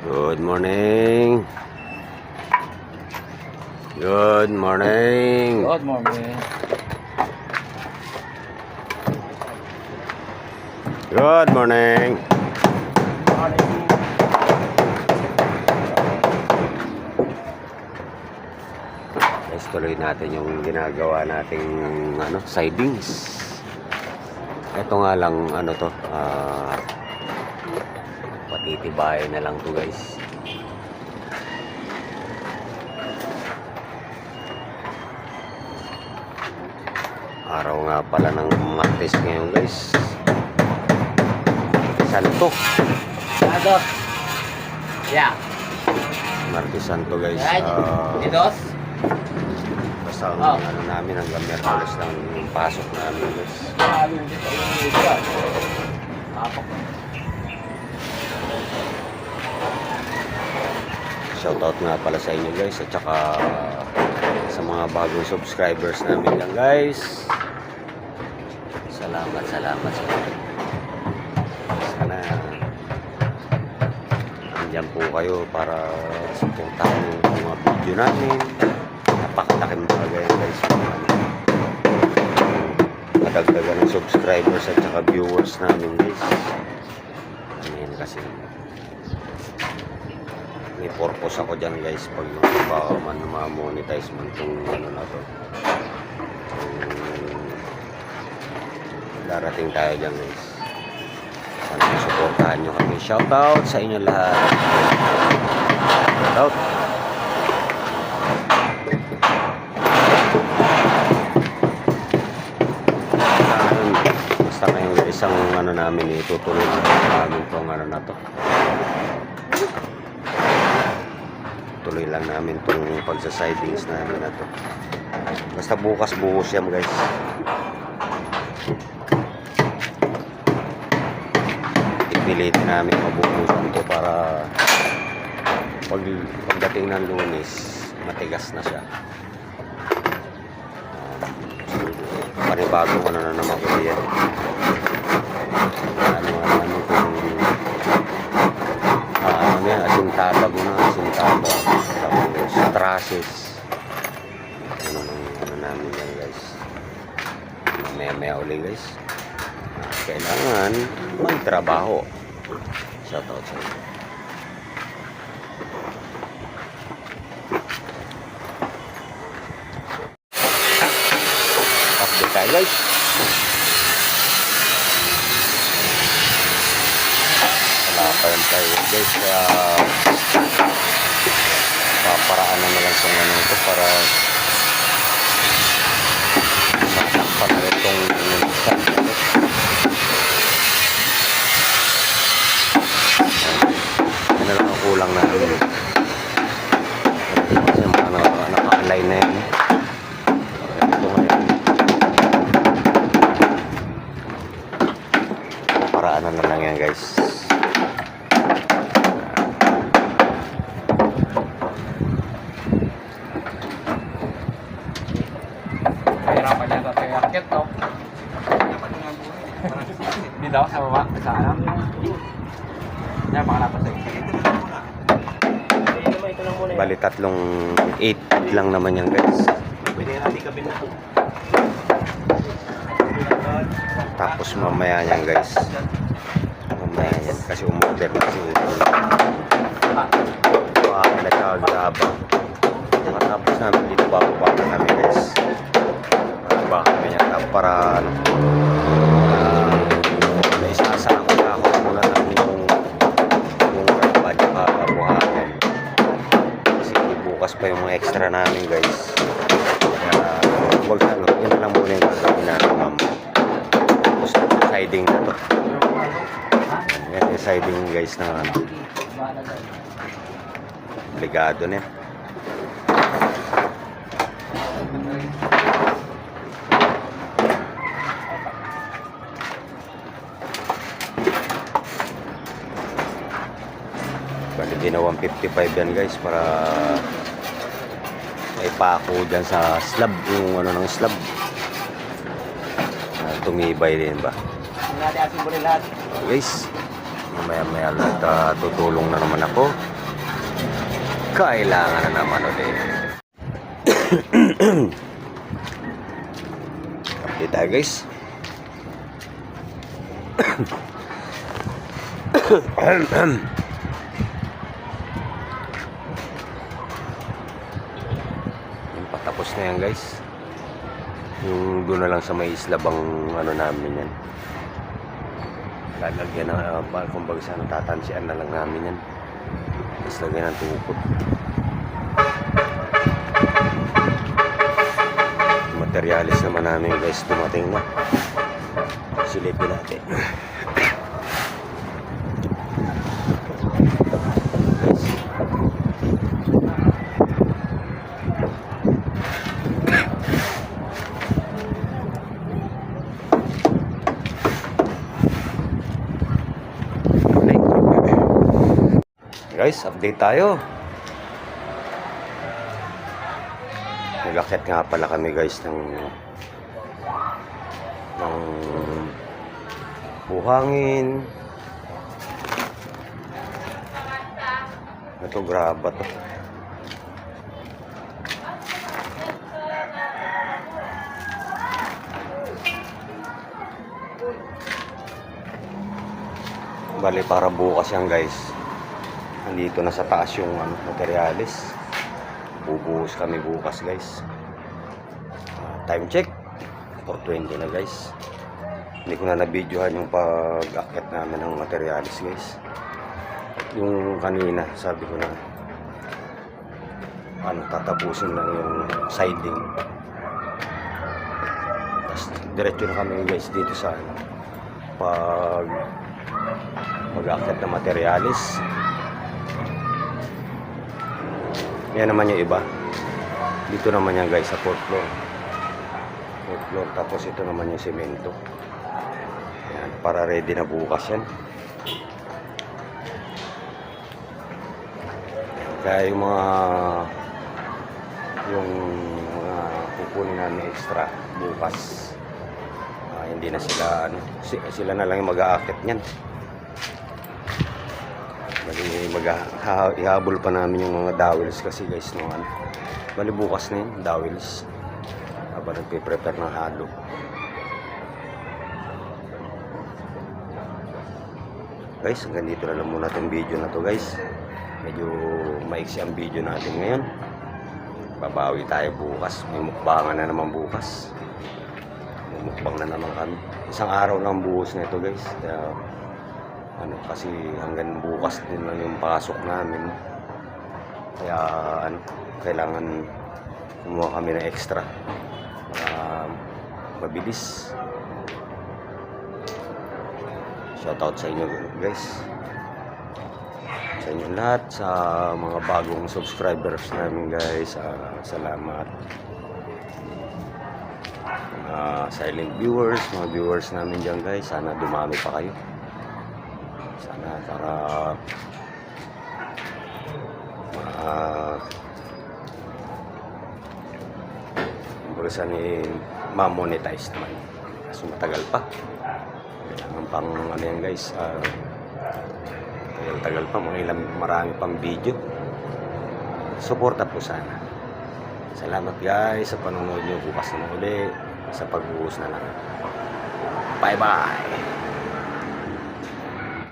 Good morning. Good morning. Good morning. Good morning. Guys, tuloy natin yung ginagawa nating sidings. Ito nga lang patitibayin na lang to guys. Araw nga pala ng Martes ngayon guys. Santo. Yeah. Martes Santo guys. Didos? Basta namin hanggang Miyerkules lang yung pasok namin guys. Shoutout nga pala sa inyo guys at saka sa mga bagong subscribers namin lang guys. Salamat sa inyo. Sana andyan po kayo para suportahan yung mga video namin. Napakalaking bagay guys. Nadagdagan ng subscribers at saka viewers namin guys. Ayan kasi may purpose ako dyan guys pag ma-monetize man itong na to. Darating tayo dyan guys. Sana suportahan nyo kami. Shoutout sa inyo lahat. Shoutout. Basta ngayon guys ang namin itutuloy namin itong na to. Tuloy lang namin itong pagsa-sidings namin na to. Basta bukas yan guys. Ipilitin namin mabubusan ito para pagdating ng Lunes matigas na siya. Panibago ko na naman ko yan. Asintaba muna, asintaba. Tapos trusses. Namin yan guys. Maya uli guys. Kailangan magtrabaho. Shoutout sa inyo. Update tayo guys. Wala tayo guys. Kaya paparaanan na lang sa ito para masakpan na itong ano lang ang kulang natin kasi naka-align na yun. Ito ngayon paparaanan na lang yan guys. Dito sa baba, sa alam. Yan, makalapas sa isa. Bali 8 lang naman yan guys. Tapos mamaya yan guys. Mamaya yan kasi umorder na si nagkagabang. Matapos namin dito bababa namin guys. Baka kami yan para naisasako na ako muna lang yung budget kabuhatin kasi bukas pa yung mga extra namin guys. Wag yun na lang muna yung gagawin natin ma'am. Tapos siding na to yan yung siding guys na obligado na yan. Bali ginawa 155 yan guys para may pako dyan sa slab, yung ng slab tumibay din ba lahat. guys. maya lang tutulong na naman ako. Kailangan na naman ulit. Update tayo guys. Yung patapos na yan guys. Yung doon na lang sa may isla bang ano namin yan. Lalagyan na kumbaga sa tatansian na lang namin yan. Tapos lagyan ng tukod. Materialis naman namin guys, dumating na. Silipin natin. Guys, update tayo. Nag-akit nga pala kami guys ng buhangin. Ito graba to. Bali para bukas yan guys. Nandito na sa taas yung materialis. Bubuhos kami bukas guys. Time check 4:20 na guys. Hindi ko na na-videohan yung pag-akit namin ng materialis guys. Yung kanina sabi ko na tatapusin lang yung siding. Tapos diretso na kami guys dito sa pag-akit ng materialis. Yan naman yung iba. Dito naman yan guys sa fourth floor. Fourth floor. Tapos ito naman yung semento. Yan, para ready na bukas yan. Kaya yung mga kukunin namin extra bukas, hindi na sila sila na lang yung mag-aakit niyan. Ihabol pa namin yung mga dowels kasi guys bali bukas na yun dowels habang nagpe-prepare ng halo. Guys, hanggang dito na lang muna itong video na to guys. Medyo maiksi ang video natin ngayon. Babawi tayo bukas. May mukbangan na naman bukas. May mukbang na naman kami. Isang araw lang buhos na ito guys. Kaya kasi hanggang bukas din lang yung pasok namin. Kaya kailangan kumuha kami ng extra para mabilis. Shoutout sa inyo guys, sa inyo lahat, sa mga bagong subscribers namin guys. Salamat. Mga silent viewers, mga viewers namin dyan guys, sana dumami pa kayo. Sana para kumbaga ni ma-monetize naman. Kasi matagal pa. Kailangan pang yan guys. Tagal pa, marami pang video. Suporta po sana. Salamat guys sa panonood nyo. Bukas na uli sa pag-uus na lang. Bye bye.